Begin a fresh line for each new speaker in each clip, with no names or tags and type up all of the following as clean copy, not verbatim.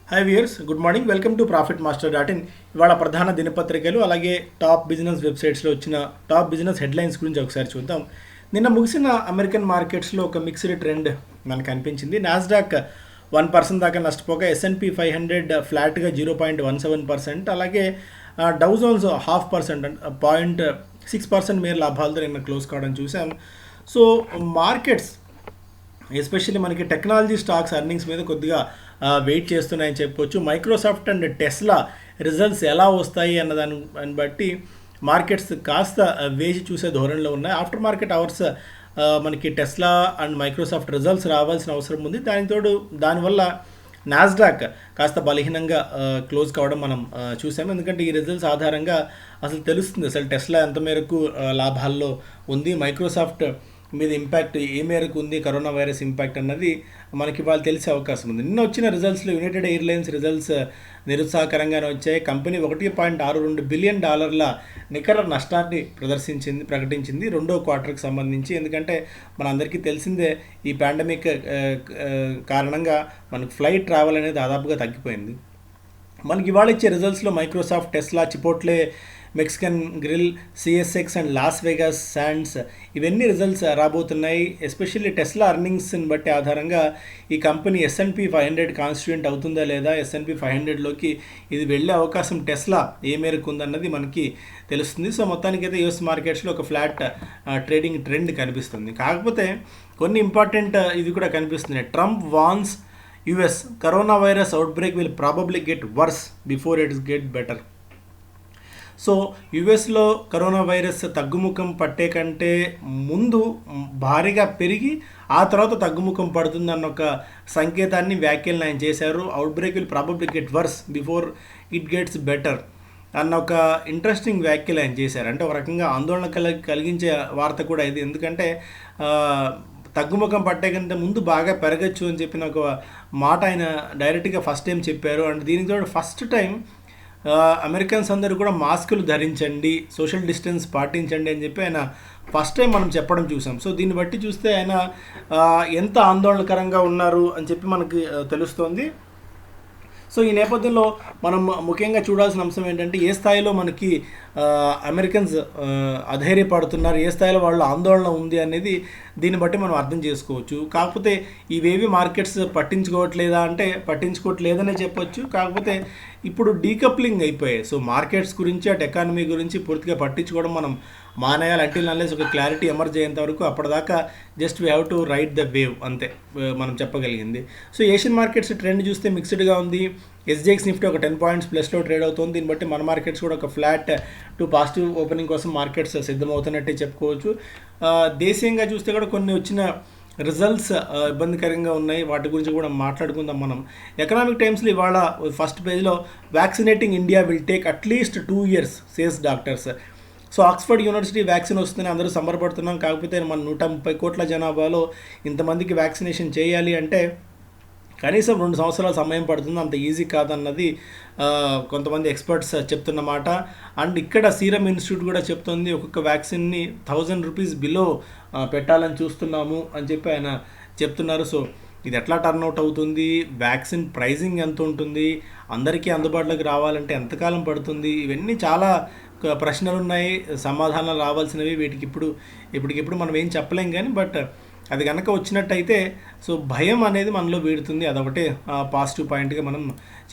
Hi viewers, good morning. Welcome to profit master dot in. ఇవాళ ప్రధాన దినపత్రికలు అలాగే top business వెబ్సైట్స్లో వచ్చిన టాప్ బిజినెస్ హెడ్లైన్స్ గురించి ఒకసారి చూద్దాం. నిన్న ముగిసిన అమెరికన్ మార్కెట్స్లో ఒక మిక్స్డ్ ట్రెండ్ మనకు అనిపించింది. నాస్డాక్ 1% దాకా నష్టపోగా S&P 500 ఫ్లాట్గా 0.17%, అలాగే డౌ జోన్స్ 0.5% 0.6% మేర లాభాలతో నిన్న క్లోజ్ కావడం చూసాం. సో మార్కెట్స్ ఎస్పెషల్లీ మనకి టెక్నాలజీ స్టాక్స్ ఎర్నింగ్స్ మీద కొద్దిగా వెయిట్ చేస్తున్నాయని చెప్పుకోవచ్చు. మైక్రోసాఫ్ట్ అండ్ టెస్లా రిజల్ట్స్ ఎలా వస్తాయి అన్నదాన్ని బట్టి మార్కెట్స్ కాస్త వేచి చూసే ధోరణిలో ఉన్నాయి. ఆఫ్టర్ మార్కెట్ అవర్స్ మనకి టెస్లా అండ్ మైక్రోసాఫ్ట్ రిజల్ట్స్ రావాల్సిన అవసరం ఉంది. దానివల్ల నాస్డాక్ కాస్త బలహీనంగా క్లోజ్ కావడం మనం చూసాము. ఎందుకంటే ఈ రిజల్ట్స్ ఆధారంగా అసలు తెలుస్తుంది అసలు టెస్లా ఎంత మేరకు లాభాల్లో ఉంది, మైక్రోసాఫ్ట్ మీద ఇంపాక్ట్ ఏ మేరకు ఉంది, కరోనా వైరస్ ఇంపాక్ట్ అన్నది మనకి వాళ్ళు తెలిసే అవకాశం ఉంది. నిన్న వచ్చిన రిజల్ట్స్లో యునైటెడ్ ఎయిర్లైన్స్ రిజల్ట్స్ నిరుత్సాహకరంగానే వచ్చాయి. కంపెనీ $1.62 బిలియన్ నికర నష్టాన్ని ప్రకటించింది రెండో క్వార్టర్కి సంబంధించి. ఎందుకంటే మనందరికీ తెలిసిందే ఈ పాండమిక్ కారణంగా మనకు ఫ్లైట్ ట్రావెల్ అనేది దాదాపుగా తగ్గిపోయింది. మనకి ఇవాళ ఇచ్చే రిజల్ట్స్లో Microsoft, Tesla, Chipotle, Mexican grill, CSX and Las Vegas Sands ఇవన్నీ రిజల్ట్స్ రాబోతున్నాయి. ఎస్పెషల్లీ టెస్లా అర్నింగ్స్ని బట్టి ఆధారంగా ఈ కంపెనీ S&P 500 కాన్స్టిట్యూయెంట్ అవుతుందా లేదా, S&P 500లోకి ఇది వెళ్ళే అవకాశం టెస్లా ఏ మేరకు ఉందన్నది మనకి తెలుస్తుంది. సో మొత్తానికైతే US మార్కెట్స్లో ఒక ఫ్లాట్ ట్రేడింగ్ ట్రెండ్ కనిపిస్తుంది. కాకపోతే కొన్ని ఇంపార్టెంట్ ఇది కూడా కనిపిస్తున్నాయి. Trump Vance US corona virus outbreak will probably get worse before its get better. So యుఎస్లో కరోనా వైరస్ తగ్గుముఖం పట్టే కంటే ముందు భారీగా పెరిగి ఆ తర్వాత తగ్గుముఖం పడుతుందన్న ఒక సంకేతాన్ని వ్యాఖ్యలను ఆయన చేశారు. Outbreak will probably get worse before it gets better అన్న ఒక ఇంట్రెస్టింగ్ వ్యాఖ్యలు ఆయన చేశారు. అంటే ఒక రకంగా ఆందోళన కలిగించే వార్త కూడా ఇది. ఎందుకంటే తగ్గుముఖం పట్టే కంటే ముందు బాగా పెరగచ్చు అని చెప్పిన ఒక మాట ఆయన డైరెక్ట్గా ఫస్ట్ టైం చెప్పారు. అండ్ దీనికి తోడు ఫస్ట్ టైం అమెరికన్స్ అందరూ కూడా మాస్కులు ధరించండి, సోషల్ డిస్టెన్స్ పాటించండి అని చెప్పి ఆయన ఫస్ట్ టైం మనం చెప్పడం చూసాం. సో దీన్ని బట్టి చూస్తే ఆయన ఎంత ఆందోళనకరంగా ఉన్నారు అని చెప్పి మనకి తెలుస్తోంది. సో ఈ నేపథ్యంలో మనం ముఖ్యంగా చూడాల్సిన అంశం ఏంటంటే ఏ స్థాయిలో మనకి అమెరికన్స్ అధైర్యపడుతున్నారు, ఏ స్థాయిలో వాళ్ళు ఆందోళన ఉంది అనేది దీన్ని బట్టి మనం అర్థం చేసుకోవచ్చు. కాకపోతే ఇవేవి మార్కెట్స్ పట్టించుకోవట్లేదా అంటే పట్టించుకోవట్లేదనే చెప్పొచ్చు. కాకపోతే ఇప్పుడు డీకప్లింగ్ అయిపోయాయి. సో మార్కెట్స్ గురించి అటు ఎకానమీ గురించి పూర్తిగా పట్టించుకోవడం మనం మానేయాలి. అంటిల్ అన్లెస్ ఒక క్లారిటీ ఎమర్జ్ అయ్యేంత వరకు అప్పటిదాకా just we have to ride the wave అంతే మనం చెప్పగలిగింది. సో ఏషియన్ మార్కెట్స్ ట్రెండ్ చూస్తే మిక్స్డ్గా ఉంది. SGX నిఫ్టీ ఒక 10 పాయింట్స్ ప్లస్లో ట్రేడ్ అవుతుంది. దీన్ని బట్టి మన మార్కెట్స్ కూడా ఒక ఫ్లాట్ టు పాజిటివ్ ఓపెనింగ్ కోసం మార్కెట్స్ సిద్ధమవుతున్నట్టే చెప్పుకోవచ్చు. దేశీయంగా చూస్తే కూడా కొన్ని వచ్చిన రిజల్ట్స్ ఇబ్బందికరంగా ఉన్నాయి. వాటి గురించి కూడా మాట్లాడుకుందాం మనం. ఎకనామిక్ టైమ్స్లో ఇవాళ ఫస్ట్ పేజ్లో vaccinating India will take at least 2 years says doctors. So Oxford university vaccine వస్తుందని అందరూ సంబరపడుతున్నాం. కాకపోతే మన 130 కోట్ల జనాభాలో ఇంతమందికి వ్యాక్సినేషన్ చేయాలి అంటే కనీసం 2 సంవత్సరాల సమయం పడుతుంది. అంత ఈజీ కాదన్నది కొంతమంది ఎక్స్పర్ట్స్ చెప్తున్నమాట. అండ్ ఇక్కడ సీరం ఇన్స్టిట్యూట్ కూడా చెప్తుంది ఒక్కొక్క వ్యాక్సిన్ని ₹1,000 బిలో పెట్టాలని చూస్తున్నాము అని చెప్పి ఆయన చెప్తున్నారు. సో ఇది ఎట్లా టర్న్అవుట్ అవుతుంది, వ్యాక్సిన్ ప్రైజింగ్ ఎంత ఉంటుంది, అందరికీ అందుబాటులోకి రావాలంటే ఎంతకాలం పడుతుంది, ఇవన్నీ చాలా ప్రశ్నలు ఉన్నాయి, సమాధానాలు రావాల్సినవి. వీటికి ఇప్పటికిప్పుడు మనం ఏం చెప్పలేం కానీ బట్ అది కనుక వచ్చినట్టయితే సో భయం అనేది మనలో వీడుతుంది. అదొకటే పాజిటివ్ పాయింట్గా మనం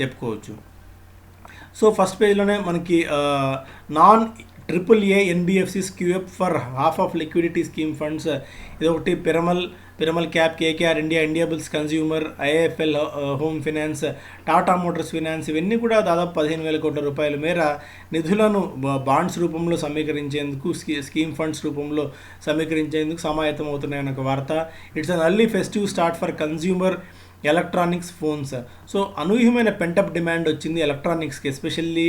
చెప్పుకోవచ్చు. సో ఫస్ట్ పేజ్లోనే మనకి నాన్ AAA NBFCs క్యూఎప్ for half of liquidity scheme funds ఇదొకటి. Piramal cap, KKR India, Indiabulls consumer, IIFL home finance, Tata Motors finance ఇవన్నీ కూడా దాదాపు 15,000 కోట్ల రూపాయల మేర నిధులను బాండ్స్ రూపంలో సమీకరించేందుకు, స్కీమ్ ఫండ్స్ రూపంలో సమీకరించేందుకు సమాయత్తం అవుతున్నాయన్న ఒక వార్త. It's an early festive start for consumer electronics phones. So అనూహ్యమైన పెంటప్ డిమాండ్ వచ్చింది ఎలక్ట్రానిక్స్కి, ఎస్పెషల్లీ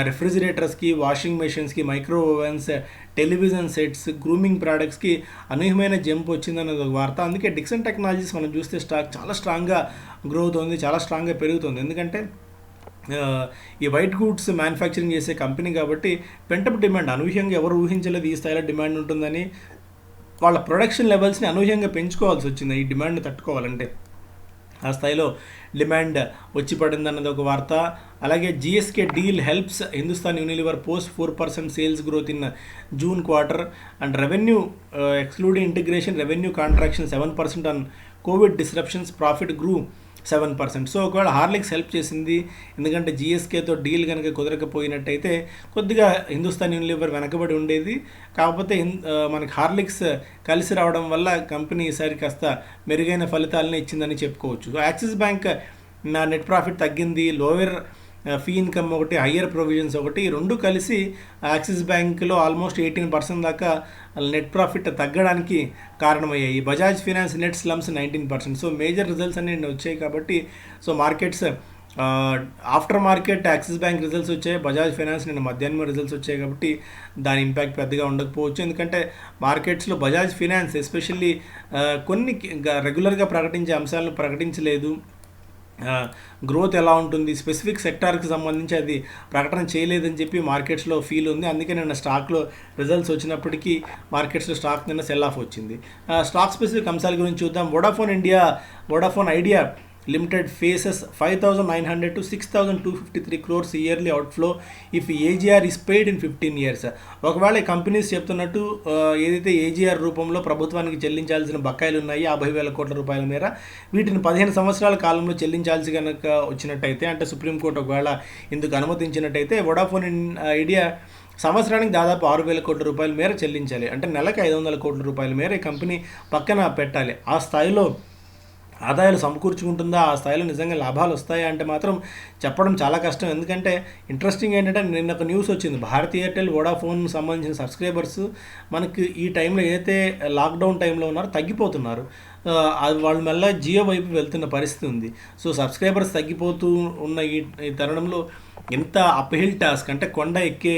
రెఫ్రిజిరేటర్స్కి, వాషింగ్ మెషిన్స్కి, micro ovens, television sets, grooming ప్రోడక్ట్స్కి అనూహ్యమైన జంప్ వచ్చిందన్నది ఒక వార్త. అందుకే డిక్సన్ టెక్నాలజీస్ మనం చూస్తే చాలా స్ట్రాంగ్గా గ్రో అవుతుంది, చాలా స్ట్రాంగ్గా పెరుగుతుంది. ఎందుకంటే ఈ వైట్ గూడ్స్ మ్యానుఫ్యాక్చరింగ్ చేసే కంపెనీ కాబట్టి పెంటప్ డిమాండ్ అనూహ్యంగా ఎవరు ఊహించలేదు ఈ స్థాయిలో డిమాండ్ ఉంటుందని. వాళ్ళ ప్రొడక్షన్ లెవెల్స్ని అనూహ్యంగా పెంచుకోవాల్సి వచ్చింది ఈ డిమాండ్ని తట్టుకోవాలంటే. ఆ స్థాయిలో డిమాండ్ వచ్చి పడిందన్నది ఒక వార్త. అలాగే GSK deal helps Hindustan Unilever post 4% sales growth in June quarter and revenue excluding integration revenue contraction 7% on covid disruptions profit grew 7%. So ఒకవేళ హార్లిక్స్ హెల్ప్ చేసింది, ఎందుకంటే జిఎస్కేతో డీల్ కనుక కుదరకపోయినట్టయితే కొద్దిగా హిందుస్థాన్ యూనిలివర్ వెనకబడి ఉండేది. కాకపోతే మనకి హార్లిక్స్ కలిసి రావడం వల్ల కంపెనీ ఈసారి కాస్త మెరుగైన ఫలితాలను ఇచ్చిందని చెప్పుకోవచ్చు. సో యాక్సిస్ బ్యాంక్ నా నెట్ ప్రాఫిట్ తగ్గింది, లోవర్ ఫీ ఇన్కమ్ ఒకటి, హయ్యర్ ప్రొవిజన్స్ ఒకటి, రెండు కలిసి యాక్సిస్ బ్యాంక్లో ఆల్మోస్ట్ 18% దాకా నెట్ ప్రాఫిట్ తగ్గడానికి కారణమయ్యాయి. Bajaj finance net slumps 19%. So major results అన్ని వచ్చాయి కాబట్టి so markets after market Axis bank results వచ్చాయి, బజాజ్ ఫైనాన్స్ నిన్న మధ్యాహ్నం రిజల్ట్స్ వచ్చాయి కాబట్టి దాని ఇంపాక్ట్ పెద్దగా ఉండకపోవచ్చు. ఎందుకంటే మార్కెట్స్లో బజాజ్ ఫైనాన్స్ ఎస్పెషల్లీ కొన్ని రెగ్యులర్గా ప్రకటించే అంశాలను ప్రకటించలేదు. గ్రోత్ ఎలా ఉంటుంది, స్పెసిఫిక్ సెక్టార్కి సంబంధించి అది ప్రకటన చేయలేదని చెప్పి మార్కెట్స్లో ఫీల్ ఉంది. అందుకే నిన్న స్టాక్లో రిజల్ట్స్ వచ్చినప్పటికీ మార్కెట్స్లో స్టాక్ నిన్న సెల్ ఆఫ్ వచ్చింది. స్టాక్ స్పెసిఫిక్ అంశాల గురించి చూద్దాం. Vodafone idea limited faces 5,900 to 6,253 crores yearly outflow if AGR is paid in 15 years. ఒకవేళ కంపెనీస్ చెప్తున్నట్టు ఏదైతే ఏజీఆర్ రూపంలో ప్రభుత్వానికి చెల్లించాల్సిన బకాయిలు ఉన్నాయి 50,000 కోట్ల రూపాయల మేర, వీటిని 15 సంవత్సరాల కాలంలో చెల్లించాల్సి కనుక వచ్చినట్టయితే, అంటే సుప్రీంకోర్టు ఒకవేళ ఇందుకు అనుమతించినట్టయితే వోడాఫోన్ ఐడియా సంవత్సరానికి దాదాపు 6,000 కోట్ల రూపాయల మేర చెల్లించాలి. అంటే నెలకు 500 కోట్ల రూపాయల మేర ఈ కంపెనీ పక్కన పెట్టాలి. ఆ స్థాయిలో ఆదాయాలు సమకూర్చుకుంటుందా, ఆ స్థాయిలో నిజంగా లాభాలు వస్తాయా అంటే మాత్రం చెప్పడం చాలా కష్టం. ఎందుకంటే ఇంట్రెస్టింగ్ ఏంటంటే నిన్న ఒక న్యూస్ వచ్చింది, భారతీ ఎయిర్టెల్ వోడాఫోన్ సంబంధించిన సబ్స్క్రైబర్స్ మనకి ఈ టైంలో ఏదైతే లాక్డౌన్ టైంలో ఉన్నారో తగ్గిపోతున్నారు. అది వాళ్ళు మళ్ళీ జియో వైపు వెళ్తున్న పరిస్థితి ఉంది. సో సబ్స్క్రైబర్స్ తగ్గిపోతూ ఉన్న ఈ తరుణంలో ఎంత అప్హిల్ టాస్క్, అంటే కొండ ఎక్కే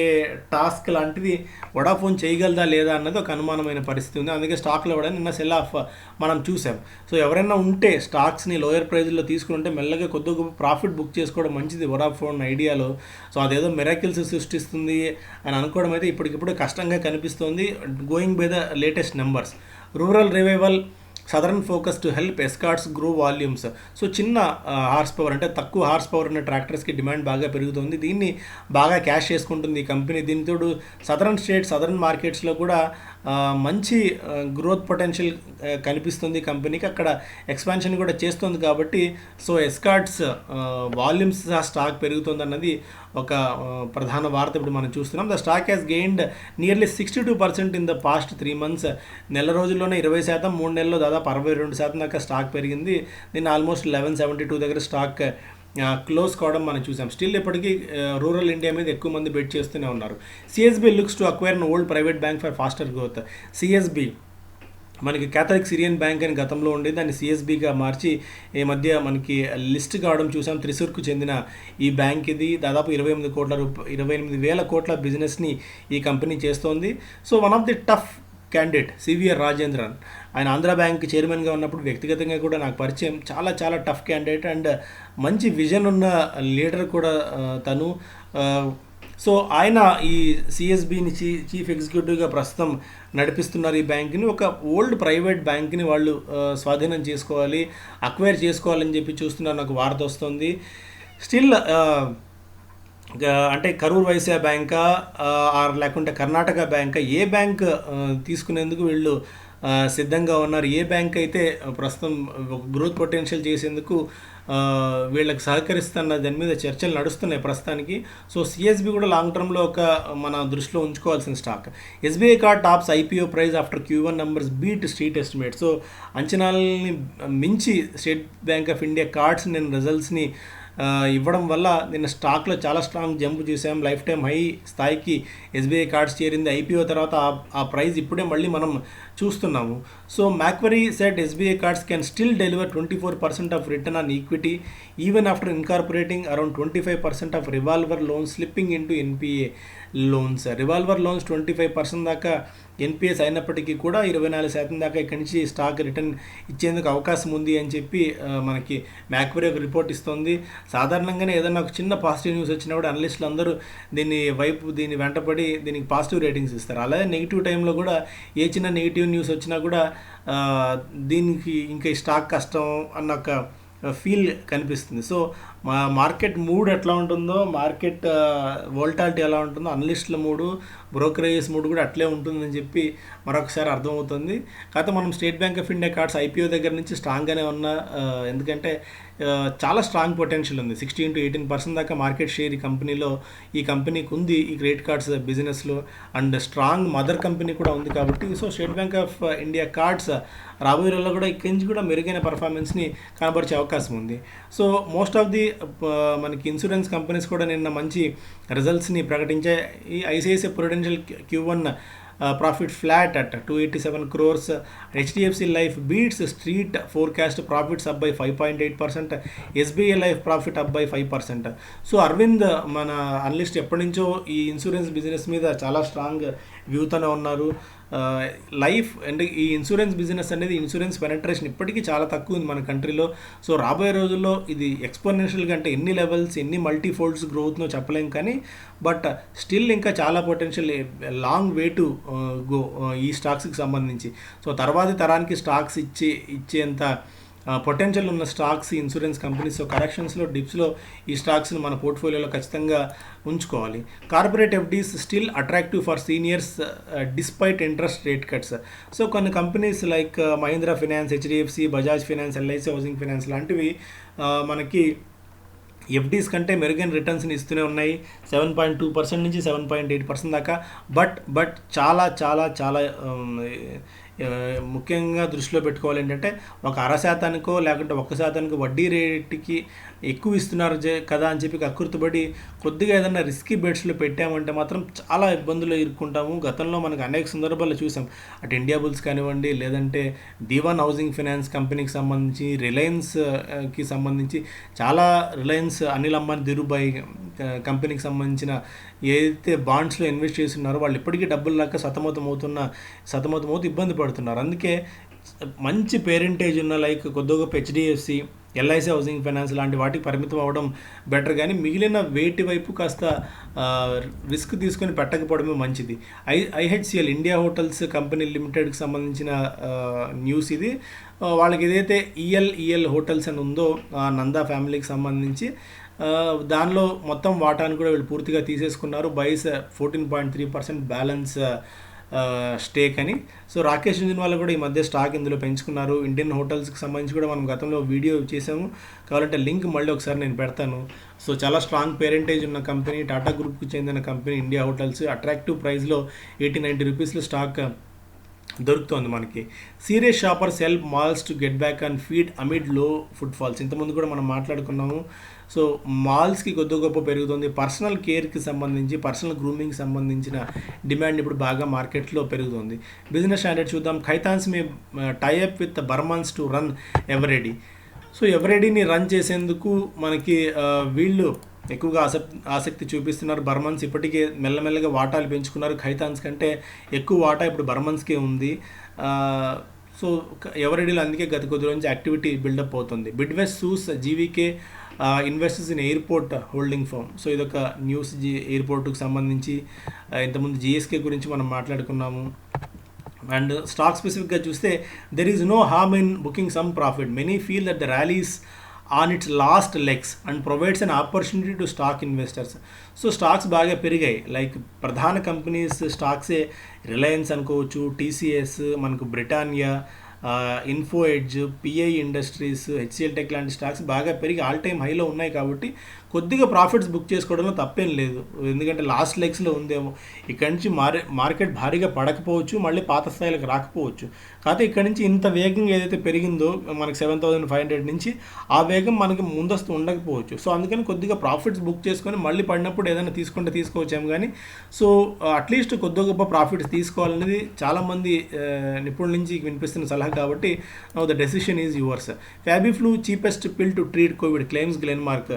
టాస్క్ లాంటిది వోడాఫోన్ చేయగలదా లేదా అన్నది ఒక అనుమానమైన పరిస్థితి ఉంది. అందుకే స్టాక్లో కూడా నిన్న సెల్ ఆఫ్ మనం చూసాం. సో ఎవరైనా ఉంటే స్టాక్స్ని లోయర్ ప్రైజ్లో తీసుకుంటే మెల్లగా కొద్దిగా ప్రాఫిట్ బుక్ చేసుకోవడం మంచిది వోడాఫోన్ ఐడియాలో. సో అదేదో మిరాకిల్స్ సృష్టిస్తుంది అని అనుకోవడం అయితే ఇప్పటికిప్పుడు కష్టంగా కనిపిస్తుంది. Going by the latest numbers, rural revival southern focus to help escorts grow volumes. So చిన్న హార్స్ పవర్, అంటే తక్కువ హార్స్ పవర్ ఉన్న ట్రాక్టర్స్కి డిమాండ్ బాగా పెరుగుతుంది. దీన్ని బాగా క్యాష్ చేసుకుంటుంది ఈ కంపెనీ. దీనితోడు సదరన్ మార్కెట్స్లో కూడా మంచి గ్రోత్ పొటెన్షియల్ కనిపిస్తుంది కంపెనీకి. అక్కడ ఎక్స్పాన్షన్ కూడా చేస్తుంది కాబట్టి సో ఎస్కార్ట్స్ వాల్యూమ్స్ స్టాక్ పెరుగుతుంది అన్నది ఒక ప్రధాన వార్త ఇప్పుడు మనం చూస్తున్నాం. The stock has gained nearly 62% in the past 3 months. నెల రోజుల్లోనే 20%, 3 నెలల్లో దాదాపు 62% దాకా స్టాక్ పెరిగింది. దీన్ని ఆల్మోస్ట్ 1172 దగ్గర స్టాక్ క్లోజ్ కావడం మనం చూసాం. స్టిల్ ఇప్పటికీ రూరల్ ఇండియా మీద ఎక్కువ మంది బెట్ చేస్తూనే ఉన్నారు. CSB looks to acquire an old private bank for faster growth. CSB మనకి క్యాథలిక్ సిరియన్ బ్యాంక్ అని గతంలో ఉండేది, దాన్ని సిఎస్బిగా మార్చి ఈ మధ్య మనకి లిస్ట్ కావడం చూసాం. త్రిశూర్కు చెందిన ఈ బ్యాంక్ ఇది. దాదాపు 28,000 కోట్ల బిజినెస్ని ఈ కంపెనీ చేస్తోంది. So one of the tough candidate CVR Rajendran, ఆయన ఆంధ్ర బ్యాంక్ చైర్మన్గా ఉన్నప్పుడు వ్యక్తిగతంగా కూడా నాకు పరిచయం. చాలా చాలా టఫ్ క్యాండిడేట్ అండ్ మంచి విజన్ ఉన్న లీడర్ కూడా తను. సో ఆయన ఈ సిఎస్బిని చీఫ్ ఎగ్జిక్యూటివ్గా ప్రస్తుతం నడిపిస్తున్నారు. ఈ బ్యాంక్ని ఒక ఓల్డ్ ప్రైవేట్ బ్యాంక్ని వాళ్ళు స్వాధీనం చేసుకోవాలి, అక్వైర్ చేసుకోవాలని చెప్పి చూస్తున్నారు. నాకు వార్త వస్తుంది. స్టిల్ అంటే కరూర్ వైశ్య బ్యాంకా లేకుంటే కర్ణాటక బ్యాంకా, ఏ బ్యాంక్ తీసుకునేందుకు వీళ్ళు సిద్ధంగా ఉన్నారు, ఏ బ్యాంక్ అయితే ప్రస్తుతం గ్రోత్ పొటెన్షియల్ చేసేందుకు వీళ్ళకి సహకరిస్తున్న దాని మీద చర్చలు నడుస్తున్నాయి ప్రస్తుతానికి. సో సిఎస్బి కూడా లాంగ్ టర్మ్లో ఒక మన దృష్టిలో ఉంచుకోవాల్సిన stock. SBI card tops IPO price after Q1 numbers beat street estimate. So అంచనాలని మించి state bank of India cards నేను రిజల్ట్స్ని ఇవ్వడం వల్ల నిన్న స్టాక్లో చాలా స్ట్రాంగ్ జంప్ చూసాం. లైఫ్ టైం హై స్థాయికి ఎస్బీఐ కార్డ్స్ చేరింది. ఐపీఓ తర్వాత ఆ ప్రైస్ ఇప్పుడే మళ్ళీ మనం చూస్తున్నాము. So Macquarie set SBI cards can still deliver 24% of return on equity even after incorporating around 25% of revolver loans slipping into NPA loans. Revolver loans 25% దాకా NPS అయినప్పటికీ కూడా 24% దాకా ఇక్కడి నుంచి స్టాక్ రిటర్న్ ఇచ్చేందుకు అవకాశం ఉంది అని చెప్పి మనకి మ్యాక్వరీ ఒక రిపోర్ట్ ఇస్తుంది. సాధారణంగానే ఏదైనా ఒక చిన్న పాజిటివ్ న్యూస్ వచ్చినా కూడా అనలిస్టులు అందరూ దీన్ని వెంటపడి దీనికి పాజిటివ్ రేటింగ్స్ ఇస్తారు. అలాగే నెగిటివ్ టైంలో కూడా ఏ చిన్న నెగిటివ్ న్యూస్ వచ్చినా కూడా దీనికి ఇంకా ఈ స్టాక్ కష్టం అన్న ఒక ఫీల్ కనిపిస్తుంది. సో మార్కెట్ మూడ్ ఎట్లా ఉంటుందో, మార్కెట్ వోల్టాలిటీ ఎలా ఉంటుందో, అనలిస్టుల మూడు, బ్రోకరేజెస్ మూడు కూడా అట్లే ఉంటుందని చెప్పి మరొకసారి అర్థమవుతుంది. కాకపోతే మనం state bank of India cards IPO దగ్గర నుంచి స్ట్రాంగ్గానే ఉన్న, ఎందుకంటే చాలా స్ట్రాంగ్ పొటెన్షియల్ ఉంది. 16-18% దాకా మార్కెట్ షేర్ ఈ కంపెనీకి ఉంది, ఈ క్రెడిట్ కార్డ్స్ బిజినెస్లో. అండ్ స్ట్రాంగ్ మదర్ కంపెనీ కూడా ఉంది కాబట్టి so state bank of India cards రాబోయే రోజుల్లో కూడా ఇక్కడి నుంచి కూడా మెరుగైన పర్ఫార్మెన్స్ని కనబరిచే అవకాశం ఉంది. సో మోస్ట్ ఆఫ్ ది మనకి ఇన్సూరెన్స్ కంపెనీస్ కూడా నిన్న మంచి రిజల్ట్స్ని ప్రకటించాయి. ఈ ICICI Prudential Q1 profit flat at 287 crores. HDFC Life beats street forecast, profits up by 5.8%. SBI Life profit up by 5%. So Arvind మన అనలిస్ట్ ఎప్పటి నుంచో ఈ ఇన్సూరెన్స్ బిజినెస్ మీద చాలా స్ట్రాంగ్ వ్యూతోనే ఉన్నారు. లైఫ్ అంటే ఈ ఇన్సూరెన్స్ బిజినెస్ అనేది, ఇన్సూరెన్స్ పెనట్రేషన్ ఇప్పటికీ చాలా తక్కువ ఉంది మన కంట్రీలో. సో రాబోయే రోజుల్లో ఇది ఎక్స్పోనెన్షియల్గా, అంటే ఎన్ని లెవెల్స్, ఎన్ని మల్టీఫోల్డ్స్ గ్రోత్నో చెప్పలేం, కానీ బట్ స్టిల్ ఇంకా చాలా potential, long way to go ఈ స్టాక్స్కి సంబంధించి. సో తర్వాతి తరానికి స్టాక్స్ ఇచ్చేంత పొటెన్షియల్ ఉన్న స్టాక్స్ ఇన్సూరెన్స్ కంపెనీస్. సో కరెక్షన్స్లో, డిప్స్లో ఈ స్టాక్స్ని మన పోర్ట్ఫోలియోలో ఖచ్చితంగా ఉంచుకోవాలి. Corporate FDs still attractive for seniors despite interest rate cuts. So కొన్ని companies like Mahindra finance, HDFC, Bajaj finance, LIC housing finance లాంటివి మనకి ఎఫ్డీస్ కంటే మెరుగైన రిటర్న్స్ని ఇస్తూనే ఉన్నాయి. 7.2% నుంచి 7.8% దాకా. బట్ చాలా చాలా చాలా ముఖ్యంగా దృష్టిలో పెట్టుకోవాలి ఏంటంటే, ఒక 0.5%కో లేకుంటే 1% వడ్డీ రేటుకి ఎక్కువ ఇస్తున్నారు కదా అని చెప్పి కక్కుర్తిపడి కొద్దిగా ఏదైనా రిస్కీ బెట్స్లో పెట్టామంటే మాత్రం చాలా ఇబ్బందులు ఇరుక్కుంటాము. గతంలో మనకు అనేక సందర్భాల్లో చూసాం. అటు ఇండియా బుల్స్ కానివ్వండి, లేదంటే దీవాన్ హౌసింగ్ ఫైనాన్స్ కంపెనీకి సంబంధించి, రిలయన్స్కి సంబంధించి, చాలా రిలయన్స్ అనిల్ అంబానీ ధీరుభాయ్ కంపెనీకి సంబంధించిన ఏదైతే బాండ్స్లో ఇన్వెస్ట్ చేస్తున్నారో వాళ్ళు ఇప్పటికీ డబ్బులు లేక సతమతమవుతూ ఇబ్బంది పడుతున్నారు. అందుకే మంచి పేరెంటేజ్ ఉన్న లైక్ కొద్దిగా HDFC, LIC హౌసింగ్ ఫైనాన్స్ లాంటి వాటికి పరిమితం అవ్వడం బెటర్, కానీ మిగిలిన వేటి వైపు కాస్త రిస్క్ తీసుకొని పెట్టకపోవడమే మంచిది. IHCL ఇండియా హోటల్స్ కంపెనీ లిమిటెడ్కి సంబంధించిన న్యూస్ ఇది. వాళ్ళకి ఏదైతే EL హోటల్స్ అని ఉందో నందా ఫ్యామిలీకి సంబంధించి, దానిలో మొత్తం వాటాను కూడా వీళ్ళు పూర్తిగా తీసేసుకున్నారు. బైస్ 14.3% బ్యాలెన్స్ స్టేక్ అని. సో రాకేష్ జున్వాలా కూడా ఈ మధ్య స్టాక్ ఇందులో పెంచుకున్నారు. ఇండియన్ హోటల్స్కి సంబంధించి కూడా మనం గతంలో వీడియో చేసాము, కావాలంటే లింక్ మళ్ళీ ఒకసారి నేను పెడతాను. సో చాలా స్ట్రాంగ్ పేరెంటేజ్ ఉన్న కంపెనీ, టాటా గ్రూప్కి చెందిన కంపెనీ ఇండియా హోటల్స్. అట్రాక్టివ్ ప్రైస్లో 80-90 రూపీస్లో స్టాక్ దొరుకుతుంది మనకి. Serious shoppers help malls to get back and feed amid లో ఫుడ్ ఫాల్స్. ఇంతకుముందు కూడా మనం మాట్లాడుకున్నాము. సో మాల్స్కి కొద్ది గొప్ప పెరుగుతుంది. పర్సనల్ కేర్కి సంబంధించి, పర్సనల్ గ్రూమింగ్కి సంబంధించిన డిమాండ్ ఇప్పుడు బాగా మార్కెట్లో పెరుగుతుంది. బిజినెస్ స్టాండర్డ్ చూద్దాం. Khaitans may tie up with Burmans to run Eveready. So ఎవరెడీని రన్ చేసేందుకు మనకి వీళ్ళు ఎక్కువగా ఆసక్తి చూపిస్తున్నారు. బర్మన్స్ ఇప్పటికే మెల్లమెల్లగా వాటాలు పెంచుకున్నారు. ఖైతాన్స్ కంటే ఎక్కువ వాటా ఇప్పుడు బర్మన్స్కే ఉంది. సో ఎవరెడీలో అందుకే గత కొద్ది రోజు యాక్టివిటీ బిల్డప్ అవుతుంది. Bidvest sues GVK investors in airport holding firm. So ఇదొక న్యూస్. ఎయిర్పోర్ట్కి సంబంధించి ఇంతకుముందు GSK గురించి మనం మాట్లాడుకున్నాము. అండ్ స్టాక్ స్పెసిఫిక్గా చూస్తే there is no harm in booking some profit. Many feel that the rallies on its last legs and provides an opportunity to stock investors. So stocks బాగా పెరిగాయి. లైక్ ప్రధాన కంపెనీస్ స్టాక్సే Reliance అనుకోవచ్చు, TCS, మనకు Britannia, info edge, PI industries, HCL tech లాంటి stocks బాగా పెరిగి all time హైలో ఉన్నాయి. కాబట్టి కొద్దిగా ప్రాఫిట్స్ బుక్ చేసుకోవడంలో తప్పేం లేదు, ఎందుకంటే లాస్ట్ లెగ్స్లో ఉందేమో. ఇక్కడ నుంచి మార్కెట్ భారీగా పడకపోవచ్చు, మళ్ళీ పాత స్థాయిలకు రాకపోవచ్చు. కాకపోతే ఇక్కడ నుంచి ఇంత వేగంగా ఏదైతే పెరిగిందో మనకి 7,500 నుంచి, ఆ వేగం మనకి ముందస్తు ఉండకపోవచ్చు. సో అందుకని కొద్దిగా ప్రాఫిట్స్ బుక్ చేసుకొని మళ్ళీ పడినప్పుడు ఏదైనా తీసుకుంటే తీసుకోవచ్చాము. కానీ సో అట్లీస్ట్ కొద్దిగా గొప్ప ప్రాఫిట్స్ తీసుకోవాలనేది చాలామంది నిపుణుల నుంచి వినిపిస్తున్న సలహా. కాబట్టి the decision is yours. Fabiflu cheapest pill to treat COVID claims Glenmark.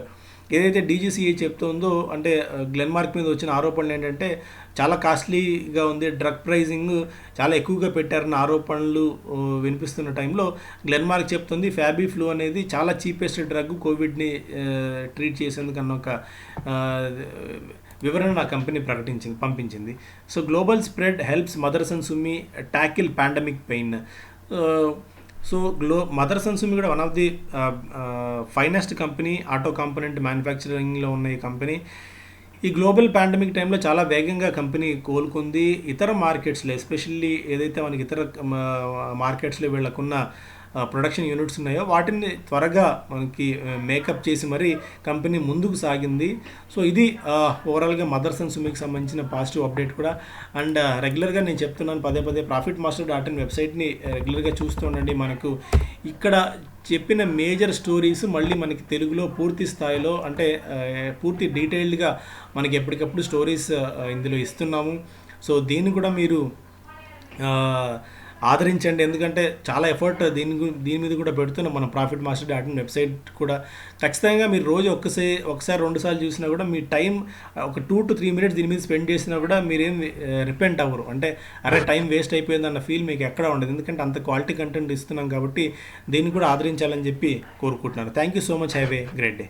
ఏదైతే DGCA చెప్తుందో, అంటే గ్లెన్మార్క్ మీద వచ్చిన ఆరోపణలు ఏంటంటే చాలా కాస్ట్లీగా ఉంది, డ్రగ్ ప్రైజింగ్ చాలా ఎక్కువగా పెట్టారన్న ఆరోపణలు వినిపిస్తున్న టైంలో గ్లెన్మార్క్ చెప్తుంది ఫ్యాబిఫ్లూ అనేది చాలా చీపెస్ట్ డ్రగ్ కోవిడ్ని ట్రీట్ చేసేందుకన్న ఒక వివరణ నా కంపెనీ పంపించింది. So global spread helps Motherson Sumi tackle pandemic pain. So Motherson Sumi కూడా one of the finest company auto component మ్యానుఫ్యాక్చరింగ్లో ఉన్న ఈ కంపెనీ ఈ గ్లోబల్ పాండమిక్ టైంలో చాలా వేగంగా కంపెనీ కోలుకుంది. ఇతర మార్కెట్స్లో ఎస్పెషల్లీ ఏదైతే మనకి ఇతర మార్కెట్స్లో వీళ్ళకున్న ప్రొడక్షన్ యూనిట్స్ ఉన్నాయో వాటిని త్వరగా మనకి మేకప్ చేసి మరీ కంపెనీ ముందుకు సాగింది. సో ఇది ఓవరాల్గా మదర్సన్ సుమికి సంబంధించిన పాజిటివ్ అప్డేట్ కూడా. అండ్ రెగ్యులర్గా నేను చెప్తున్నాను పదే పదే ProfitMaster.in వెబ్సైట్ని రెగ్యులర్గా చూస్తూ ఉండండి. మనకు ఇక్కడ చెప్పిన మేజర్ స్టోరీస్ మళ్ళీ మనకి తెలుగులో పూర్తి స్థాయిలో అంటే పూర్తి డీటెయిల్డ్గా మనకి ఎప్పటికప్పుడు స్టోరీస్ ఇందులో ఇస్తున్నాము. సో దీన్ని కూడా మీరు ఆదరించండి, ఎందుకంటే చాలా ఎఫర్ట్ దీని మీద కూడా పెడుతున్నాం మన ProfitMaster.in వెబ్సైట్ కూడా. ఖచ్చితంగా మీరు రోజు ఒకసారి 2 సార్లు చూసినా కూడా మీ టైం ఒక 2 to 3 మినిట్స్ దీని మీద స్పెండ్ చేసినా కూడా మీరేం రిపెంట్ అవ్వరు. అంటే అరే టైం వేస్ట్ అయిపోయింది అన్న ఫీల్ మీకు ఎక్కడ ఉండదు, ఎందుకంటే అంత క్వాలిటీ కంటెంట్ ఇస్తున్నాం కాబట్టి దీన్ని కూడా ఆదరించాలని చెప్పి కోరుకుంటున్నాను. Thank you so much. Have a great day.